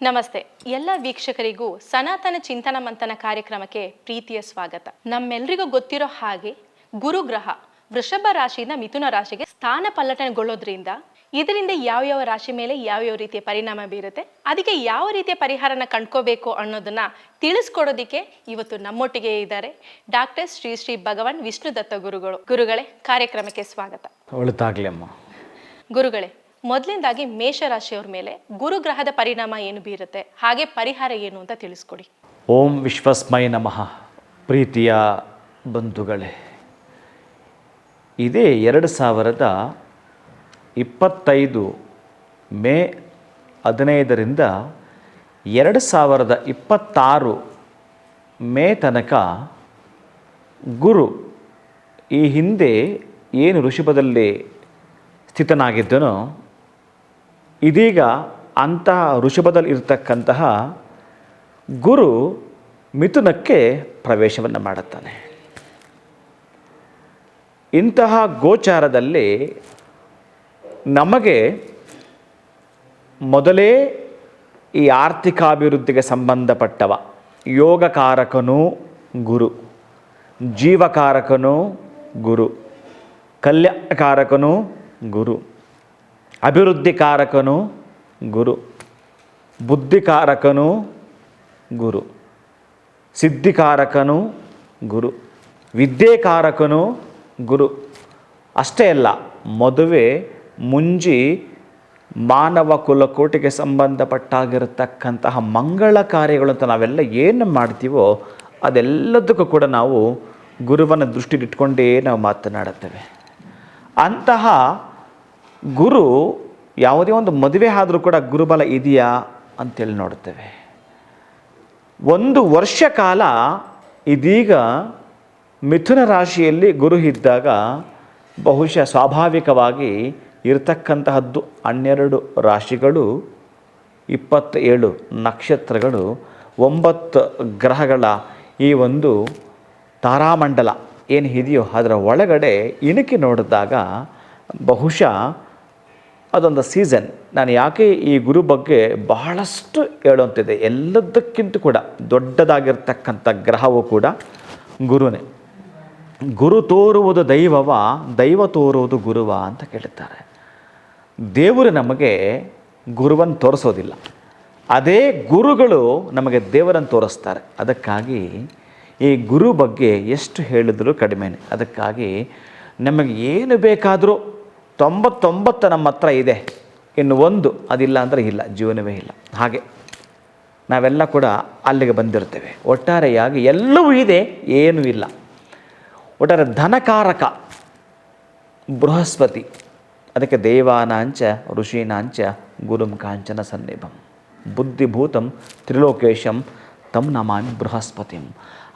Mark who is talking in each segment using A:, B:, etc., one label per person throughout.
A: ನಮಸ್ತೆ ಎಲ್ಲ ವೀಕ್ಷಕರಿಗೂ ಸನಾತನ ಚಿಂತನ ಮಂಥನ ಕಾರ್ಯಕ್ರಮಕ್ಕೆ ಪ್ರೀತಿಯ ಸ್ವಾಗತ. ನಮ್ಮೆಲ್ಲರಿಗೂ ಗೊತ್ತಿರೋ ಹಾಗೆ ಗುರುಗ್ರಹ ವೃಷಭ ರಾಶಿಯಿಂದ ಮಿಥುನ ರಾಶಿಗೆ ಸ್ಥಾನ ಪಲ್ಲಟನೆಗೊಳ್ಳೋದ್ರಿಂದ ಇದರಿಂದ ಯಾವ ರಾಶಿ ಮೇಲೆ ಯಾವ ರೀತಿಯ ಪರಿಣಾಮ ಬೀರುತ್ತೆ, ಅದಕ್ಕೆ ಯಾವ ರೀತಿಯ ಪರಿಹಾರನ ಕಂಡ್ಕೋಬೇಕು ಅನ್ನೋದನ್ನ ತಿಳಿಸ್ಕೊಡೋದಿಕ್ಕೆ ಇವತ್ತು ನಮ್ಮೊಟ್ಟಿಗೆ ಇದ್ದಾರೆ ಡಾಕ್ಟರ್ ಶ್ರೀ ಶ್ರೀ ಭಗವಾನ್ ವಿಷ್ಣುದತ್ತ ಗುರುಗಳು. ಗುರುಗಳೇ, ಕಾರ್ಯಕ್ರಮಕ್ಕೆ ಸ್ವಾಗತ.
B: ಒಳ್ಳೆದಾಗ್ಲಿ ಅಮ್ಮ.
A: ಗುರುಗಳೇ, ಮೊದಲನೇದಾಗಿ ಮೇಷರಾಶಿಯವ್ರ ಮೇಲೆ ಗುರುಗ್ರಹದ ಪರಿಣಾಮ ಏನು ಬೀರುತ್ತೆ, ಹಾಗೆ ಪರಿಹಾರ ಏನು ಅಂತ ತಿಳಿಸ್ಕೊಡಿ.
B: ಓಂ ವಿಶ್ವಸ್ಮೈ ನಮಃ. ಪ್ರೀತಿಯ ಬಂಧುಗಳೇ, ಇದೇ 2025 ಮೇ 15ರಿಂದ 2026 ಮೇ ತನಕ ಗುರು ಈ ಹಿಂದೆ ಏನು ಋಷಭದಲ್ಲಿ ಸ್ಥಿತನಾಗಿದ್ದನೋ ಇದೀಗ ಅಂತಹ ಋಷಭದಲ್ಲಿ ಇರತಕ್ಕಂತಹ ಗುರು ಮಿಥುನಕ್ಕೆ ಪ್ರವೇಶವನ್ನು ಮಾಡುತ್ತಾನೆ. ಇಂತಹ ಗೋಚಾರದಲ್ಲಿ ನಮಗೆ ಮೊದಲೇ ಈ ಆರ್ಥಿಕಾಭಿವೃದ್ಧಿಗೆ ಸಂಬಂಧಪಟ್ಟವ ಯೋಗಕಾರಕನೂ ಗುರು, ಜೀವಕಾರಕನೂ ಗುರು, ಕಲ್ಯಾಣಕಾರಕನೂ ಗುರು, ಅಭಿವೃದ್ಧಿಕಾರಕನೂ ಗುರು, ಬುದ್ಧಿಕಾರಕನೂ ಗುರು, ಸಿದ್ಧಿಕಾರಕನೂ ಗುರು, ವಿದ್ಯೆಕಾರಕನೂ ಗುರು. ಅಷ್ಟೇ ಅಲ್ಲ, ಮದುವೆ ಮುಂಜಿ ಮಾನವ ಕುಲಕೋಟಿಗೆ ಸಂಬಂಧಪಟ್ಟಾಗಿರತಕ್ಕಂತಹ ಮಂಗಳ ಕಾರ್ಯಗಳು ಅಂತ ನಾವೆಲ್ಲ ಏನು ಮಾಡ್ತೀವೋ ಅದೆಲ್ಲದಕ್ಕೂ ಕೂಡ ನಾವು ಗುರುವನ್ನು ದೃಷ್ಟಿಲಿಟ್ಕೊಂಡೇ ನಾವು ಮಾತನಾಡುತ್ತೇವೆ. ಅಂತಹ ಗುರು ಯಾವುದೇ ಒಂದು ಮದುವೆ ಆದರೂ ಕೂಡ ಗುರುಬಲ ಇದೆಯಾ ಅಂತೇಳಿ ನೋಡುತ್ತೇವೆ. 1 ವರ್ಷ ಕಾಲ ಇದೀಗ ಮಿಥುನ ರಾಶಿಯಲ್ಲಿ ಗುರು ಇದ್ದಾಗ ಬಹುಶಃ ಸ್ವಾಭಾವಿಕವಾಗಿ ಇರತಕ್ಕಂತಹದ್ದು 12 ರಾಶಿಗಳು, 27 ನಕ್ಷತ್ರಗಳು, 9 ಗ್ರಹಗಳ ಈ ಒಂದು ತಾರಾಮಂಡಲ ಏನು ಇದೆಯೋ ಅದರ ಒಳಗಡೆ ಇಣುಕಿ ನೋಡಿದಾಗ ಬಹುಶಃ ಅದೊಂದು ಸೀಸನ್. ನಾನು ಯಾಕೆ ಈ ಗುರು ಬಗ್ಗೆ ಬಹಳಷ್ಟು ಹೇಳುವಂತಿದೆ, ಎಲ್ಲದಕ್ಕಿಂತ ಕೂಡ ದೊಡ್ಡದಾಗಿರ್ತಕ್ಕಂಥ ಗ್ರಹವೂ ಕೂಡ ಗುರುನೇ. ಗುರು ತೋರುವುದು ದೈವವ, ದೈವ ತೋರುವುದು ಗುರುವ ಅಂತ ಕೇಳುತ್ತಾರೆ. ದೇವರು ನಮಗೆ ಗುರುವನ್ನು ತೋರಿಸೋದಿಲ್ಲ, ಅದೇ ಗುರುಗಳು ನಮಗೆ ದೇವರನ್ನು ತೋರಿಸ್ತಾರೆ. ಅದಕ್ಕಾಗಿ ಈ ಗುರು ಬಗ್ಗೆ ಎಷ್ಟು ಹೇಳಿದರೂ ಕಡಿಮೆನೇ. ಅದಕ್ಕಾಗಿ ನಮಗೆ ಏನು ಬೇಕಾದರೂ 99 ನಮ್ಮ ಹತ್ರ ಇದೆ, ಇನ್ನು 1 ಅದಿಲ್ಲ ಅಂದರೆ ಇಲ್ಲ, ಜೀವನವೇ ಇಲ್ಲ. ಹಾಗೆ ನಾವೆಲ್ಲ ಕೂಡ ಅಲ್ಲಿಗೆ ಬಂದಿರ್ತೇವೆ. ಒಟ್ಟಾರೆಯಾಗಿ ಎಲ್ಲವೂ ಇದೆ, ಏನೂ ಇಲ್ಲ. ಒಟ್ಟಾರೆ ಧನಕಾರಕ ಬೃಹಸ್ಪತಿ, ಅದಕ್ಕೆ ದೇವಾನಾಂಚ ಋಷೀನಾಂಚ ಗುರುಂ ಕಾಂಚನ ಸನ್ನಿಭಂ ಬುದ್ಧಿಭೂತಂ ತ್ರಿಲೋಕೇಶಂ ತಂ ನಮಾಮಿ ಬೃಹಸ್ಪತಿಂ.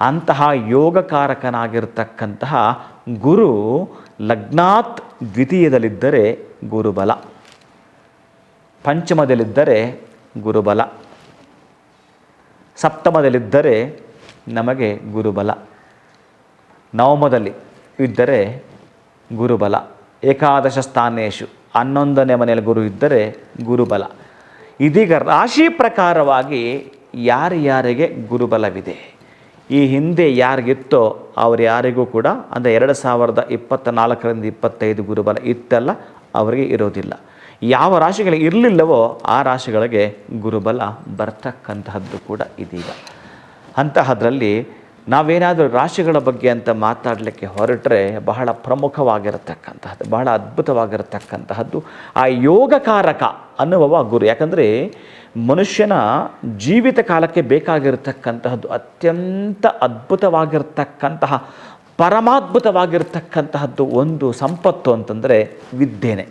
B: ಅಂತಹ ಯೋಗಕಾರಕನಾಗಿರ್ತಕ್ಕಂತಹ ಗುರು ಲಗ್ನಾತ್ ದ್ವಿತೀಯದಲ್ಲಿದ್ದರೆ ಗುರುಬಲ, ಪಂಚಮದಲ್ಲಿದ್ದರೆ ಗುರುಬಲ, ಸಪ್ತಮದಲ್ಲಿದ್ದರೆ ನಮಗೆ ಗುರುಬಲ, ನವಮದಲ್ಲಿ ಇದ್ದರೆ ಗುರುಬಲ, ಏಕಾದಶ ಸ್ಥಾನೇಶು 11ನೇ ಮನೆಯಲ್ಲಿ ಗುರು ಇದ್ದರೆ ಗುರುಬಲ. ಇದೀಗ ರಾಶಿ ಪ್ರಕಾರವಾಗಿ ಯಾರ್ಯಾರಿಗೆ ಗುರುಬಲವಿದೆ, ಈ ಹಿಂದೆ ಯಾರಿಗಿತ್ತೋ ಅವ್ರು ಯಾರಿಗೂ ಕೂಡ ಅಂದರೆ 2024ರಿಂದ 25 ಗುರುಬಲ ಇತ್ತಲ್ಲ ಅವರಿಗೆ ಇರೋದಿಲ್ಲ. ಯಾವ ರಾಶಿಗಳಿಗೆ ಇರಲಿಲ್ಲವೋ ಆ ರಾಶಿಗಳಿಗೆ ಗುರುಬಲ ಬರ್ತಕ್ಕಂತಹದ್ದು ಕೂಡ ಇದೀಗ. ಅಂತಹದ್ರಲ್ಲಿ ನಾವೇನಾದರೂ ರಾಶಿಗಳ ಬಗ್ಗೆ ಅಂತ ಮಾತಾಡಲಿಕ್ಕೆ ಹೊರಟ್ರೆ ಬಹಳ ಪ್ರಮುಖವಾಗಿರತಕ್ಕಂತಹದ್ದು, ಬಹಳ ಅದ್ಭುತವಾಗಿರತಕ್ಕಂತಹದ್ದು ಆ ಯೋಗಕಾರಕ ಅನ್ನುವ ಗುರು. ಯಾಕಂದರೆ ಮನುಷ್ಯನ ಜೀವಿತ ಕಾಲಕ್ಕೆ ಬೇಕಾಗಿರತಕ್ಕಂತಹದ್ದು ಅತ್ಯಂತ ಅದ್ಭುತವಾಗಿರ್ತಕ್ಕಂತಹ ಪರಮಾದ್ಭುತವಾಗಿರ್ತಕ್ಕಂತಹದ್ದು ಒಂದು ಸಂಪತ್ತು ಅಂತಂದರೆ ವಿದ್ಯೆನೇ.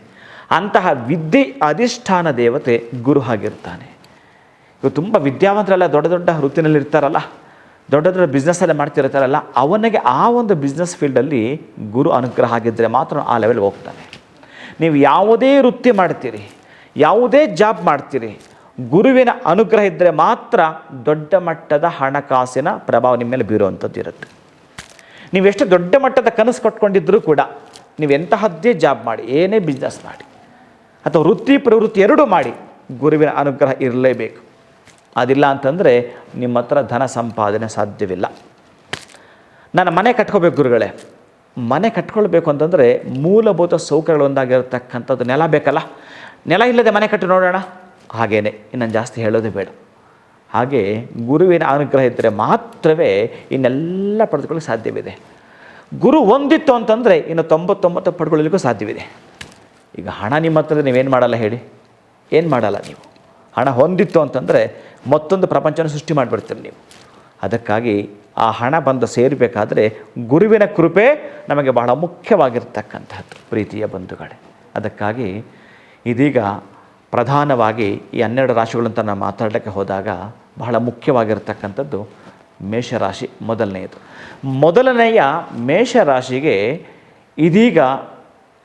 B: ಅಂತಹ ವಿದ್ಯೆ ಅಧಿಷ್ಠಾನ ದೇವತೆ ಗುರು ಆಗಿರ್ತಾನೆ. ಇವು ತುಂಬ ವಿದ್ಯಾವಂತರೆಲ್ಲ ದೊಡ್ಡ ದೊಡ್ಡ ವೃತ್ತಿನಲ್ಲಿ ಇರ್ತಾರಲ್ಲ, ದೊಡ್ಡ ದೊಡ್ಡ ಬಿಸ್ನೆಸ್ಸಲ್ಲೇ ಮಾಡ್ತಿರ್ತಾರಲ್ಲ, ಅವನಿಗೆ ಆ ಒಂದು ಬಿಸ್ನೆಸ್ ಫೀಲ್ಡಲ್ಲಿ ಗುರು ಅನುಗ್ರಹ ಆಗಿದ್ದರೆ ಮಾತ್ರ ಆ ಲೆವೆಲ್ ಹೋಗ್ತಾನೆ. ನೀವು ಯಾವುದೇ ವೃತ್ತಿ ಮಾಡ್ತೀರಿ, ಯಾವುದೇ ಜಾಬ್ ಮಾಡ್ತೀರಿ, ಗುರುವಿನ ಅನುಗ್ರಹ ಇದ್ದರೆ ಮಾತ್ರ ದೊಡ್ಡ ಮಟ್ಟದ ಹಣಕಾಸಿನ ಪ್ರಭಾವ ನಿಮ್ಮ ಮೇಲೆ ಬೀರುವಂಥದ್ದು ಇರುತ್ತೆ. ನೀವೆಷ್ಟು ದೊಡ್ಡ ಮಟ್ಟದ ಕನಸು ಕಟ್ಕೊಂಡಿದ್ದರೂ ಕೂಡ ನೀವೆಂತಹದ್ದೇ ಜಾಬ್ ಮಾಡಿ, ಏನೇ ಬಿಸ್ನೆಸ್ ಮಾಡಿ ಅಥವಾ ವೃತ್ತಿ ಪ್ರವೃತ್ತಿ ಎರಡೂ ಮಾಡಿ, ಗುರುವಿನ ಅನುಗ್ರಹ ಇರಲೇಬೇಕು. ಅದಿಲ್ಲ ಅಂತಂದರೆ ನಿಮ್ಮ ಹತ್ರ ಧನ ಸಂಪಾದನೆ ಸಾಧ್ಯವಿಲ್ಲ. ನಾನು ಮನೆ ಕಟ್ಕೋಬೇಕು ಗುರುಗಳೇ. ಮನೆ ಕಟ್ಕೊಳ್ಬೇಕು ಅಂತಂದರೆ ಮೂಲಭೂತ ಸೌಕರ್ಯಗಳು ಒಂದಾಗಿರತಕ್ಕಂಥದ್ದು ನೆಲ ಬೇಕಲ್ಲ. ನೆಲ ಇಲ್ಲದೆ ಮನೆ ಕಟ್ಟಿ ನೋಡೋಣ. ಹಾಗೇನೆ ಇನ್ನೊಂದು ಜಾಸ್ತಿ ಹೇಳೋದೇ ಬೇಡ. ಹಾಗೆ ಗುರುವಿನ ಅನುಗ್ರಹ ಇದ್ದರೆ ಮಾತ್ರವೇ ಇನ್ನೆಲ್ಲ ಪಡೆದುಕೊಳ್ಳಲು ಸಾಧ್ಯವಿದೆ. ಗುರು ಒಂದಿತ್ತು ಅಂತಂದರೆ ಇನ್ನು 99 ಪಡ್ಕೊಳ್ಳಲಿಕ್ಕೂ ಸಾಧ್ಯವಿದೆ. ಈಗ ಹಣ ನಿಮ್ಮ ಹತ್ರ ನೀವೇನು ಮಾಡಲ್ಲ ಹೇಳಿ? ಏನು ಮಾಡಲ್ಲ ನೀವು. ಹಣ ಹೊಂದಿತ್ತು ಅಂತಂದರೆ ಮತ್ತೊಂದು ಪ್ರಪಂಚನ ಸೃಷ್ಟಿ ಮಾಡಿಬಿಡ್ತೀರಿ ನೀವು. ಅದಕ್ಕಾಗಿ ಆ ಹಣ ಬಂದು ಸೇರಬೇಕಾದ್ರೆ ಗುರುವಿನ ಕೃಪೆ ನಮಗೆ ಬಹಳ ಮುಖ್ಯವಾಗಿರ್ತಕ್ಕಂಥದ್ದು ಪ್ರೀತಿಯ ಬಂಧುಗಳೇ. ಅದಕ್ಕಾಗಿ ಇದೀಗ ಪ್ರಧಾನವಾಗಿ ಈ 12 ರಾಶಿಗಳಂತ ನಾನು ಮಾತಾಡಲಿಕ್ಕೆ ಹೋದಾಗ ಬಹಳ ಮುಖ್ಯವಾಗಿರ್ತಕ್ಕಂಥದ್ದು ಮೇಷರಾಶಿ ಮೊದಲನೆಯದು. ಮೊದಲನೆಯ ಮೇಷರಾಶಿಗೆ ಇದೀಗ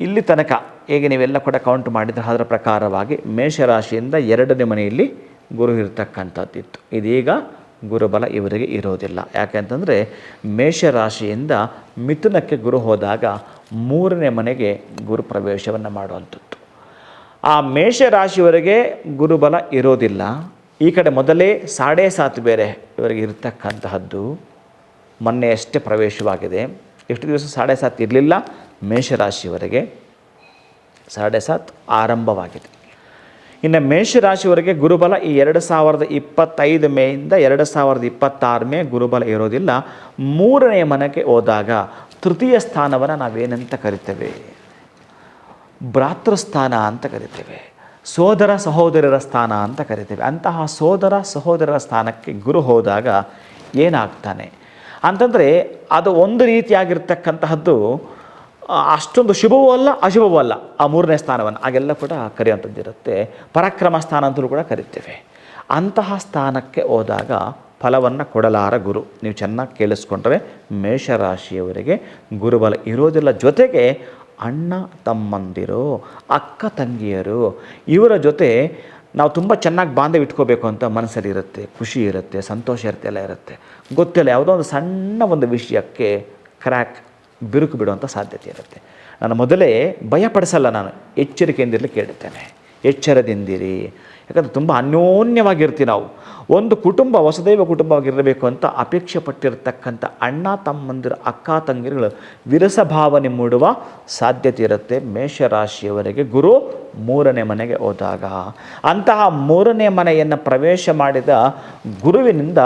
B: ಇಲ್ಲಿ ತನಕ ಹೇಗೆ ನೀವೆಲ್ಲ ಕೂಡ ಕೌಂಟ್ ಮಾಡಿದರೆ ಅದರ ಪ್ರಕಾರವಾಗಿ ಮೇಷರಾಶಿಯಿಂದ 2ನೇ ಮನೆಯಲ್ಲಿ ಗುರು ಇರತಕ್ಕಂಥದ್ದಿತ್ತು. ಇದೀಗ ಗುರುಬಲ ಇವರಿಗೆ ಇರೋದಿಲ್ಲ. ಯಾಕೆಂತಂದರೆ ಮೇಷರಾಶಿಯಿಂದ ಮಿಥುನಕ್ಕೆ ಗುರು ಹೋದಾಗ 3ನೇ ಮನೆಗೆ ಗುರು ಪ್ರವೇಶವನ್ನು ಮಾಡುವಂಥದ್ದು. ಆ ಮೇಷರಾಶಿಯವರೆಗೆ ಗುರುಬಲ ಇರೋದಿಲ್ಲ. ಈ ಕಡೆ ಮೊದಲೇ 7.5 ಬೇರೆ ಇವರಿಗೆ ಇರತಕ್ಕಂತಹದ್ದು. ಮೊನ್ನೆಯಷ್ಟೇ ಪ್ರವೇಶವಾಗಿದೆ. ಎಷ್ಟು ದಿವಸ 7.5 ಇರಲಿಲ್ಲ ಮೇಷರಾಶಿಯವರೆಗೆ. 7.5 ಆರಂಭವಾಗಿದೆ. ಇನ್ನು ಮೇಷರಾಶಿಯವರೆಗೆ ಗುರುಬಲ ಈ 2025 ಮೇಯಿಂದ 2026 ಮೇ ಗುರುಬಲ ಇರೋದಿಲ್ಲ. 3ನೇ ಮನೆಗೆ ಹೋದಾಗ ತೃತೀಯ ಸ್ಥಾನವನ್ನು ನಾವೇನಂತ ಕರಿತೇವೆ? ಭ್ರಾತೃಸ್ಥಾನ ಅಂತ ಕರಿತೇವೆ. ಸೋದರ ಸಹೋದರರ ಸ್ಥಾನ ಅಂತ ಕರಿತೇವೆ. ಅಂತಹ ಸೋದರ ಸಹೋದರರ ಸ್ಥಾನಕ್ಕೆ ಗುರು ಹೋದಾಗ ಏನಾಗ್ತಾನೆ ಅಂತಂದರೆ ಅದು ಒಂದು ರೀತಿಯಾಗಿರ್ತಕ್ಕಂತಹದ್ದು ಅಷ್ಟೊಂದು ಶುಭವೂ ಅಲ್ಲ ಅಶುಭವೂ ಅಲ್ಲ. ಆ 3ನೇ ಸ್ಥಾನವನ್ನು ಹಾಗೆಲ್ಲ ಕೂಡ ಕರೆಯುವಂಥದ್ದಿರುತ್ತೆ. ಪರಾಕ್ರಮ ಸ್ಥಾನ ಅಂತಲೂ ಕೂಡ ಕರಿತೇವೆ. ಅಂತಹ ಸ್ಥಾನಕ್ಕೆ ಹೋದಾಗ ಫಲವನ್ನು ಕೊಡಲಾರ ಗುರು. ನೀವು ಚೆನ್ನಾಗಿ ಕೇಳಿಸ್ಕೊಂಡ್ರೆ ಮೇಷರಾಶಿಯವರಿಗೆ ಗುರುಬಲ ಇರೋದಿಲ್ಲ. ಜೊತೆಗೆ ಅಣ್ಣ ತಮ್ಮಂದಿರು, ಅಕ್ಕ ತಂಗಿಯರು ಇವರ ಜೊತೆ ನಾವು ತುಂಬ ಚೆನ್ನಾಗಿ ಬಾಂಧವ್ಯ ಇಟ್ಕೋಬೇಕು ಅಂತ ಮನಸ್ಸಲ್ಲಿ ಇರುತ್ತೆ. ಖುಷಿ ಇರುತ್ತೆ, ಸಂತೋಷ ಇರುತ್ತೆ, ಎಲ್ಲ ಇರುತ್ತೆ. ಗೊತ್ತಿಲ್ಲ ಯಾವುದೋ ಒಂದು ಸಣ್ಣ ಒಂದು ವಿಷಯಕ್ಕೆ ಕ್ರ್ಯಾಕ್ ಬಿರುಕು ಬಿಡುವಂಥ ಸಾಧ್ಯತೆ ಇರುತ್ತೆ. ನಾನು ಮೊದಲೇ ಭಯಪಡಿಸಲ್ಲ, ನಾನು ಎಚ್ಚರಿಕೆಯಿಂದಿರಲಿಕ್ಕೆ ಕೇಳುತ್ತೇನೆ. ಎಚ್ಚರದಿಂದಿರಿ. ಯಾಕಂದರೆ ತುಂಬ ಅನ್ಯೋನ್ಯವಾಗಿರ್ತೀವಿ ನಾವು. ಒಂದು ಕುಟುಂಬ ವಸುದೈವ ಕುಟುಂಬವಾಗಿರಬೇಕು ಅಂತ ಅಪೇಕ್ಷೆ ಪಟ್ಟಿರತಕ್ಕಂಥ ಅಣ್ಣ ತಮ್ಮಂದಿರು, ಅಕ್ಕ ತಂಗಿರುಗಳು ವಿರಸಭಾವನೆ ಮೂಡುವ ಸಾಧ್ಯತೆ ಇರುತ್ತೆ ಮೇಷರಾಶಿಯವರೆಗೆ ಗುರು 3ನೇ ಮನೆಗೆ ಹೋದಾಗ. ಅಂತಹ 3ನೇ ಮನೆಯನ್ನು ಪ್ರವೇಶ ಮಾಡಿದ ಗುರುವಿನಿಂದ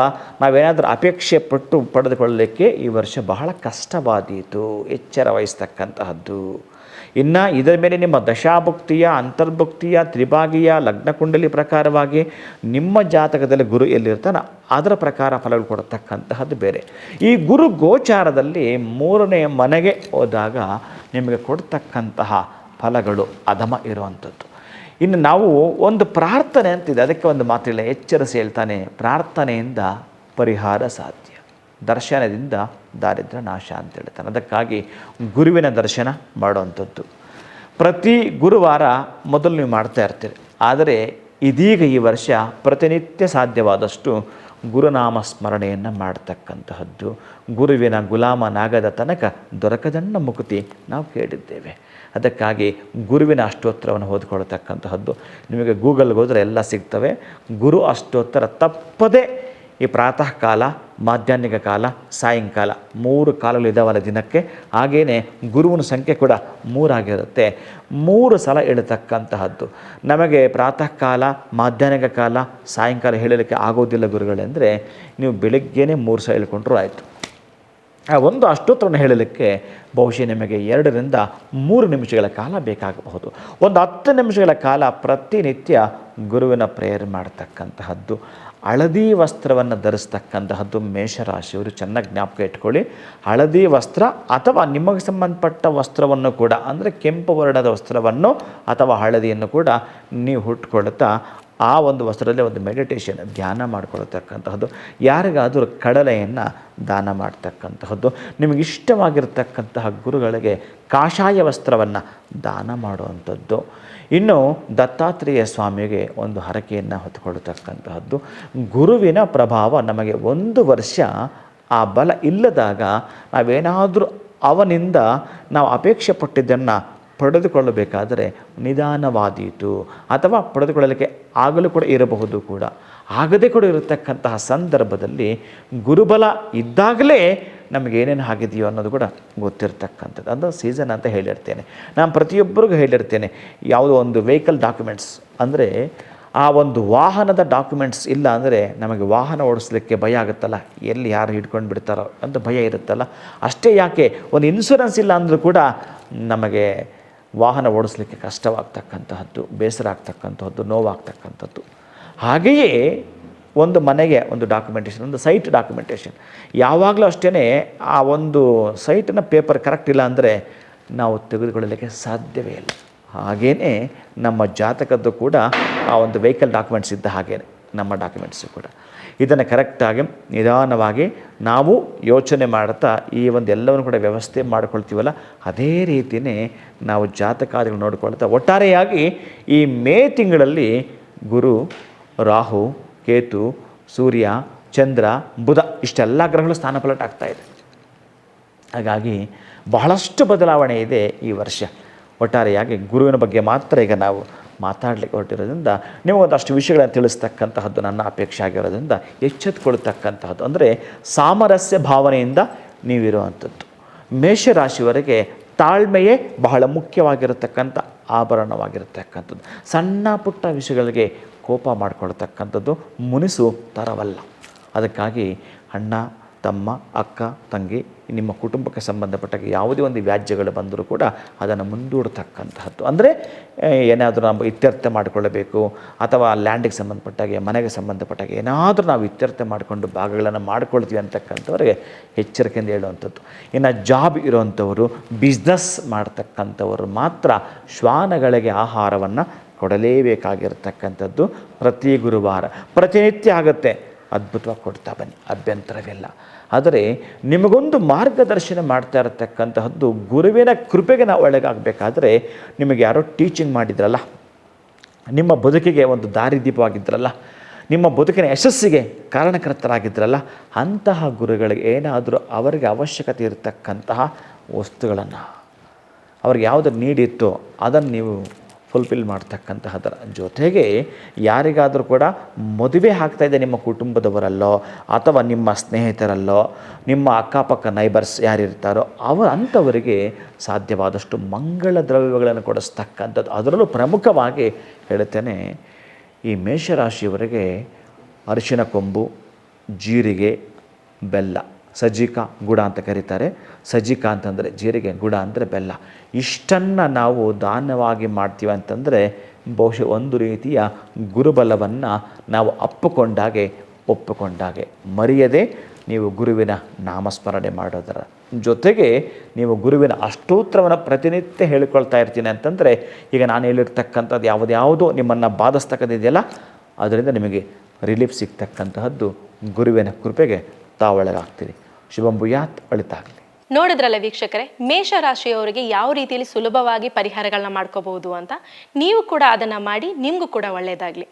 B: ನಾವೇನಾದರೂ ಅಪೇಕ್ಷೆ ಪಡೆದುಕೊಳ್ಳಲಿಕ್ಕೆ ಈ ವರ್ಷ ಬಹಳ ಕಷ್ಟವಾದೀತು. ಎಚ್ಚರ ವಹಿಸ್ತಕ್ಕಂತಹದ್ದು. ಇನ್ನು ಇದರ ಮೇಲೆ ನಿಮ್ಮ ದಶಾಭುಕ್ತಿಯ, ಅಂತರ್ಭುಕ್ತಿಯ, ತ್ರಿಭಾಗಿಯ, ಲಗ್ನಕುಂಡಲಿ ಪ್ರಕಾರವಾಗಿ ನಿಮ್ಮ ಜಾತಕದಲ್ಲಿ ಗುರು ಎಲ್ಲಿರ್ತಾನೆ ಅದರ ಪ್ರಕಾರ ಫಲಗಳು ಕೊಡತಕ್ಕಂತಹದ್ದು ಬೇರೆ. ಈ ಗುರು ಗೋಚಾರದಲ್ಲಿ 3ನೇ ಮನೆಗೆ ಹೋದಾಗ ನಿಮಗೆ ಕೊಡ್ತಕ್ಕಂತಹ ಫಲಗಳು ಅಧಮ ಇರುವಂಥದ್ದು. ಇನ್ನು ನಾವು ಒಂದು ಪ್ರಾರ್ಥನೆ ಅಂತಿದೆ, ಅದಕ್ಕೆ ಒಂದು ಮಾತಿಲ್ಲ. ಎಚ್ಚರಿಸಿ ಹೇಳ್ತಾನೆ, ಪ್ರಾರ್ಥನೆಯಿಂದ ಪರಿಹಾರ ಸಾಧ್ಯ, ದರ್ಶನದಿಂದ ದಾರಿದ್ರ್ಯ ನಾಶ ಅಂತ ಹೇಳ್ತಾನೆ. ಅದಕ್ಕಾಗಿ ಗುರುವಿನ ದರ್ಶನ ಮಾಡುವಂಥದ್ದು ಪ್ರತಿ ಗುರುವಾರ ಮೊದಲು ನೀವು ಮಾಡ್ತಾ ಇರ್ತೀರಿ. ಆದರೆ ಇದೀಗ ಈ ವರ್ಷ ಪ್ರತಿನಿತ್ಯ ಸಾಧ್ಯವಾದಷ್ಟು ಗುರುನಾಮ ಸ್ಮರಣೆಯನ್ನು ಮಾಡ್ತಕ್ಕಂತಹದ್ದು. ಗುರುವಿನ ಗುಲಾಮನಾಗದ ತನಕ ದೊರಕದಣ್ಣ ಮುಕ್ತಿ ನಾವು ಕೇಳಿದ್ದೇವೆ. ಅದಕ್ಕಾಗಿ ಗುರುವಿನ ಅಷ್ಟೋತ್ತರವನ್ನು ಓದ್ಕೊಳ್ತಕ್ಕಂತಹದ್ದು. ನಿಮಗೆ ಗೂಗಲ್ಗೆ ಹೋದರೆ ಎಲ್ಲ ಸಿಗ್ತವೆ. ಗುರು ಅಷ್ಟೋತ್ತರ ತಪ್ಪದೇ ಈ ಪ್ರಾತಃ ಕಾಲ, ಮಾಧ್ಯಾಹ್ನಿಕ ಕಾಲ, ಸಾಯಂಕಾಲ 3 ಕಾಲಗಳು ಇದ್ದಾವಲ್ಲ ದಿನಕ್ಕೆ. ಹಾಗೆಯೇ ಗುರುವಿನ ಸಂಖ್ಯೆ ಕೂಡ 3 ಆಗಿರುತ್ತೆ. 3 ಸಲ ಹೇಳ್ತಕ್ಕಂತಹದ್ದು. ನಮಗೆ ಪ್ರಾತಃ ಕಾಲ, ಮಾಧ್ಯಾಹ್ನಿಕ ಕಾಲ, ಸಾಯಂಕಾಲ ಹೇಳಲಿಕ್ಕೆ ಆಗೋದಿಲ್ಲ ಗುರುಗಳೆಂದರೆ ನೀವು ಬೆಳಗ್ಗೆನೇ 3 ಸಲ ಹೇಳ್ಕೊಂಡ್ರೂ ಆಯಿತು. ಆ ಒಂದು ಅಷ್ಟೋತ್ತರವನ್ನು ಹೇಳಲಿಕ್ಕೆ ಬಹುಶಃ ನಿಮಗೆ 2 ರಿಂದ 3 ನಿಮಿಷಗಳ ಕಾಲ ಬೇಕಾಗಬಹುದು. ಒಂದು 10 ನಿಮಿಷಗಳ ಕಾಲ ಪ್ರತಿನಿತ್ಯ ಗುರುವಿನ ಪ್ರೇಯರ್ ಮಾಡ್ತಕ್ಕಂತಹದ್ದು. ಹಳದಿ ವಸ್ತ್ರವನ್ನು ಧರಿಸ್ತಕ್ಕಂತಹದ್ದು ಮೇಷರಾಶಿಯವರು ಚೆನ್ನಾಗಿ ಜ್ಞಾಪಕ ಇಟ್ಕೊಳ್ಳಿ. ಹಳದಿ ವಸ್ತ್ರ ಅಥವಾ ನಿಮಗೆ ಸಂಬಂಧಪಟ್ಟ ವಸ್ತ್ರವನ್ನು ಕೂಡ, ಅಂದರೆ ಕೆಂಪು ವರ್ಣದ ವಸ್ತ್ರವನ್ನು ಅಥವಾ ಹಳದಿಯನ್ನು ಕೂಡ ನೀವು ಹುಟ್ಕೊಳ್ತಾ ಆ ಒಂದು ವಸ್ತ್ರದಲ್ಲಿ ಒಂದು ಮೆಡಿಟೇಷನ್, ಧ್ಯಾನ ಮಾಡಿಕೊಳ್ತಕ್ಕಂತಹದ್ದು. ಯಾರಿಗಾದರೂ ಕಡಲೆಯನ್ನು ದಾನ ಮಾಡ್ತಕ್ಕಂತಹದ್ದು. ನಿಮಗೆ ಇಷ್ಟವಾಗಿರ್ತಕ್ಕಂತಹ ಗುರುಗಳಿಗೆ ಕಾಷಾಯ ವಸ್ತ್ರವನ್ನು ದಾನ ಮಾಡುವಂಥದ್ದು. ಇನ್ನು ದತ್ತಾತ್ರೇಯ ಸ್ವಾಮಿಗೆ ಒಂದು ಹರಕೆಯನ್ನು ಹೊತ್ತುಕೊಳ್ತಕ್ಕಂತಹದ್ದು. ಗುರುವಿನ ಪ್ರಭಾವ ನಮಗೆ ಒಂದು ವರ್ಷ ಆ ಬಲ ಇಲ್ಲದಾಗ ನಾವೇನಾದರೂ ಅವನಿಂದ ನಾವು ಅಪೇಕ್ಷೆ ಪಟ್ಟಿದ್ದನ್ನು ಪಡೆದುಕೊಳ್ಳಬೇಕಾದರೆ ನಿಧಾನವಾದೀತು ಅಥವಾ ಪಡೆದುಕೊಳ್ಳಲಿಕ್ಕೆ ಆಗಲೂ ಕೂಡ ಇರಬಹುದು ಕೂಡ, ಆಗದೇ ಕೂಡ ಇರತಕ್ಕಂತಹ ಸಂದರ್ಭದಲ್ಲಿ ಗುರುಬಲ ಇದ್ದಾಗಲೇ ನಮಗೇನೇನು ಆಗಿದೆಯೋ ಅನ್ನೋದು ಕೂಡ ಗೊತ್ತಿರ್ತಕ್ಕಂಥದ್ದು. ಅದು ಸೀಸನ್ ಅಂತ ಹೇಳಿರ್ತೇನೆ. ನಾನು ಪ್ರತಿಯೊಬ್ಬರಿಗೂ ಹೇಳಿರ್ತೇನೆ, ಯಾವುದೋ ಒಂದು ವೆಹಿಕಲ್ ಡಾಕ್ಯುಮೆಂಟ್ಸ್ ಅಂದರೆ ಆ ಒಂದು ವಾಹನದ ಡಾಕ್ಯುಮೆಂಟ್ಸ್ ಇಲ್ಲ ಅಂದರೆ ನಮಗೆ ವಾಹನ ಓಡಿಸ್ಲಿಕ್ಕೆ ಭಯ ಆಗುತ್ತಲ್ಲ, ಎಲ್ಲಿ ಯಾರು ಹಿಡ್ಕೊಂಡು ಬಿಡ್ತಾರೋ ಅಂತ ಭಯ ಇರುತ್ತಲ್ಲ. ಅಷ್ಟೇ ಯಾಕೆ, ಒಂದು ಇನ್ಶೂರೆನ್ಸ್ ಇಲ್ಲ ಅಂದರೂ ಕೂಡ ನಮಗೆ ವಾಹನ ಓಡಿಸ್ಲಿಕ್ಕೆ ಕಷ್ಟವಾಗ್ತಕ್ಕಂತಹದ್ದು, ಬೇಸರ ಆಗ್ತಕ್ಕಂಥದ್ದು, ನೋವಾಗ್ತಕ್ಕಂಥದ್ದು. ಹಾಗೆಯೇ ಒಂದು ಮನೆಗೆ ಒಂದು ಡಾಕ್ಯುಮೆಂಟೇಷನ್, ಒಂದು ಸೈಟ್ ಡಾಕ್ಯುಮೆಂಟೇಷನ್, ಯಾವಾಗಲೂ ಅಷ್ಟೇ ಆ ಒಂದು ಸೈಟಿನ ಪೇಪರ್ ಕರೆಕ್ಟ್ ಇಲ್ಲ ಅಂದರೆ ನಾವು ತೆಗೆದುಕೊಳ್ಳಲಿಕ್ಕೆ ಸಾಧ್ಯವೇ ಇಲ್ಲ. ಹಾಗೆಯೇ ನಮ್ಮ ಜಾತಕದ್ದು ಕೂಡ ಆ ಒಂದು ವೆಹಿಕಲ್ ಡಾಕ್ಯುಮೆಂಟ್ಸ್ ಇದ್ದ ಹಾಗೇ ನಮ್ಮ ಡಾಕ್ಯುಮೆಂಟ್ಸು ಕೂಡ ಇದನ್ನು ಕರೆಕ್ಟಾಗಿ ನಿಧಾನವಾಗಿ ನಾವು ಯೋಚನೆ ಮಾಡ್ತಾ ಈ ಒಂದು ಎಲ್ಲವನ್ನು ಕೂಡ ವ್ಯವಸ್ಥೆ ಮಾಡ್ಕೊಳ್ತೀವಲ್ಲ, ಅದೇ ರೀತಿಯೇ ನಾವು ಜಾತಕಾದಿಗಳು ನೋಡ್ಕೊಳ್ತಾ ಒಟ್ಟಾರೆಯಾಗಿ ಈ ಮೇ ತಿಂಗಳಲ್ಲಿ ಗುರು, ರಾಹು, ಕೇತು, ಸೂರ್ಯ, ಚಂದ್ರ, ಬುಧ ಇಷ್ಟೆಲ್ಲ ಗ್ರಹಗಳು ಸ್ಥಾನಪಲಟ ಆಗ್ತಾಯಿದೆ. ಹಾಗಾಗಿ ಬಹಳಷ್ಟು ಬದಲಾವಣೆ ಇದೆ ಈ ವರ್ಷ. ಒಟ್ಟಾರೆಯಾಗಿ ಗುರುವಿನ ಬಗ್ಗೆ ಮಾತ್ರ ಈಗ ನಾವು ಮಾತಾಡಲಿಕ್ಕೆ ಹೊರಟಿರೋದ್ರಿಂದ ನಿಮಗೊಂದಷ್ಟು ವಿಷಯಗಳನ್ನು ತಿಳಿಸ್ತಕ್ಕಂತಹದ್ದು ನನ್ನ ಅಪೇಕ್ಷೆ ಆಗಿರೋದ್ರಿಂದ ಎಚ್ಚೆತ್ತುಕೊಳ್ತಕ್ಕಂತಹದ್ದು. ಅಂದರೆ ಸಾಮರಸ್ಯ ಭಾವನೆಯಿಂದ ನೀವಿರುವಂಥದ್ದು. ಮೇಷರಾಶಿಯವರೆಗೆ ತಾಳ್ಮೆಯೇ ಬಹಳ ಮುಖ್ಯವಾಗಿರತಕ್ಕಂಥ ಆಭರಣವಾಗಿರತಕ್ಕಂಥದ್ದು. ಸಣ್ಣ ಪುಟ್ಟ ವಿಷಯಗಳಿಗೆ ಕೋಪ ಮಾಡಿಕೊಳ್ತಕ್ಕಂಥದ್ದು ಮುನಿಸು ತರವಲ್ಲ. ಅದಕ್ಕಾಗಿ ಅಣ್ಣ, ತಮ್ಮ, ಅಕ್ಕ, ತಂಗಿ, ನಿಮ್ಮ ಕುಟುಂಬಕ್ಕೆ ಸಂಬಂಧಪಟ್ಟಾಗ ಯಾವುದೇ ಒಂದು ವ್ಯಾಜ್ಯಗಳು ಬಂದರೂ ಕೂಡ ಅದನ್ನು ಮುಂದೂಡ್ತಕ್ಕಂತಹದ್ದು. ಅಂದರೆ ಏನಾದರೂ ನಾವು ಇತ್ಯರ್ಥ ಮಾಡಿಕೊಳ್ಳಬೇಕು ಅಥವಾ ಲ್ಯಾಂಡಿಗೆ ಸಂಬಂಧಪಟ್ಟಾಗೆ, ಮನೆಗೆ ಸಂಬಂಧಪಟ್ಟಾಗೆ ಏನಾದರೂ ನಾವು ಇತ್ಯರ್ಥ ಮಾಡಿಕೊಂಡು ಭಾಗಗಳನ್ನು ಮಾಡ್ಕೊಳ್ತೀವಿ ಅಂತಕ್ಕಂಥವ್ರಿಗೆ ಎಚ್ಚರಿಕೆಯಿಂದ ಹೇಳುವಂಥದ್ದು. ಇನ್ನು ಜಾಬ್ ಇರುವಂಥವರು, ಬಿಸ್ನೆಸ್ ಮಾಡ್ತಕ್ಕಂಥವರು ಮಾತ್ರ ಶ್ವಾನಗಳಿಗೆ ಆಹಾರವನ್ನು ಕೊಡಲೇಬೇಕಾಗಿರ್ತಕ್ಕಂಥದ್ದು. ಪ್ರತಿ ಗುರುವಾರ ಪ್ರತಿನಿತ್ಯ ಆಗುತ್ತೆ, ಅದ್ಭುತವಾಗಿ ಕೊಡ್ತಾ ಬನ್ನಿ, ಅಭ್ಯಂತರವಿಲ್ಲ. ಆದರೆ ನಿಮಗೊಂದು ಮಾರ್ಗದರ್ಶನ ಮಾಡ್ತಾ ಇರತಕ್ಕಂತಹದ್ದು ಗುರುವಿನ ಕೃಪೆಗೆ ನಾವು ಒಳಗಾಗಬೇಕಾದ್ರೆ, ನಿಮಗೆ ಯಾರೋ ಟೀಚಿಂಗ್ ಮಾಡಿದ್ರಲ್ಲ, ನಿಮ್ಮ ಬದುಕಿಗೆ ಒಂದು ದಾರಿದೀಪವಾಗಿದ್ದರಲ್ಲ, ನಿಮ್ಮ ಬದುಕಿನ ಯಶಸ್ಸಿಗೆ ಕಾರಣಕರ್ತರಾಗಿದ್ದರಲ್ಲ, ಅಂತಹ ಗುರುಗಳಿಗೆ ಏನಾದರೂ ಅವರಿಗೆ ಅವಶ್ಯಕತೆ ಇರತಕ್ಕಂತಹ ವಸ್ತುಗಳನ್ನು, ಅವ್ರಿಗೆ ಯಾವುದು ನೀಡಿತ್ತೋ ಅದನ್ನು ನೀವು ಫುಲ್ಫಿಲ್ ಮಾಡ್ತಕ್ಕಂತಹದರ ಜೊತೆಗೆ ಯಾರಿಗಾದರೂ ಕೂಡ ಮದುವೆ ಆಗ್ತಾಯಿದೆ ನಿಮ್ಮ ಕುಟುಂಬದವರಲ್ಲೋ ಅಥವಾ ನಿಮ್ಮ ಸ್ನೇಹಿತರಲ್ಲೋ, ನಿಮ್ಮ ಅಕ್ಕಪಕ್ಕ ನೈಬರ್ಸ್ ಯಾರಿರ್ತಾರೋ ಅಂಥವರಿಗೆ ಸಾಧ್ಯವಾದಷ್ಟು ಮಂಗಳ ದ್ರವ್ಯಗಳನ್ನು ಕೊಡಿಸ್ತಕ್ಕಂಥದ್ದು. ಅದರಲ್ಲೂ ಪ್ರಮುಖವಾಗಿ ಹೇಳುತ್ತೇನೆ, ಈ ಮೇಷರಾಶಿಯವರಿಗೆ ಅರಿಶಿನ ಕೊಂಬು, ಜೀರಿಗೆ, ಬೆಲ್ಲ, ಸಜ್ಜಿಕ, ಗುಡ ಅಂತ ಕರೀತಾರೆ. ಸಜ್ಜಿಕ ಅಂತಂದರೆ ಜೀರಿಗೆ, ಗುಡ ಅಂದರೆ ಬೆಲ್ಲ. ಇಷ್ಟನ್ನು ನಾವು ದಾನವಾಗಿ ಮಾಡ್ತೀವಿ ಅಂತಂದರೆ ಬಹುಶಃ ಒಂದು ರೀತಿಯ ಗುರುಬಲವನ್ನು ನಾವು ಒಪ್ಪಿಕೊಂಡಾಗೆ ಮರೆಯದೆ ನೀವು ಗುರುವಿನ ನಾಮಸ್ಮರಣೆ ಮಾಡೋದರ ಜೊತೆಗೆ ನೀವು ಗುರುವಿನ ಅಷ್ಟೋತ್ತರವನ್ನು ಪ್ರತಿನಿತ್ಯ ಹೇಳಿಕೊಳ್ತಾ ಇರ್ತೀನಿ ಅಂತಂದರೆ, ಈಗ ನಾನು ಹೇಳಿರ್ತಕ್ಕಂಥದ್ದು ಯಾವುದ್ಯಾವುದೋ ನಿಮ್ಮನ್ನು ಬಾಧಿಸ್ತಕ್ಕಂಥದ್ದೆಯಲ್ಲ, ಅದರಿಂದ ನಿಮಗೆ ರಿಲೀಫ್ ಸಿಗ್ತಕ್ಕಂತಹದ್ದು ಗುರುವಿನ ಕೃಪೆಗೆ ತಾವೊಳಗಾಗ್ತೀರಿ. ಶುಭಂ ಭೂಯಾತ್, ಒಳಿತಾಗಲಿ.
A: ನೋಡಿದ್ರಲ್ಲ ವೀಕ್ಷಕರೇ, ಮೇಷರಾಶಿಯವರಿಗೆ ಯಾವ ರೀತಿಯಲ್ಲಿ ಸುಲಭವಾಗಿ ಪರಿಹಾರಗಳನ್ನ ಮಾಡ್ಕೋಬಹುದು ಅಂತ. ನೀವು ಕೂಡ ಅದನ್ನ ಮಾಡಿ, ನಿಮಗೂ ಕೂಡ ಒಳ್ಳೆಯದಾಗಲಿ.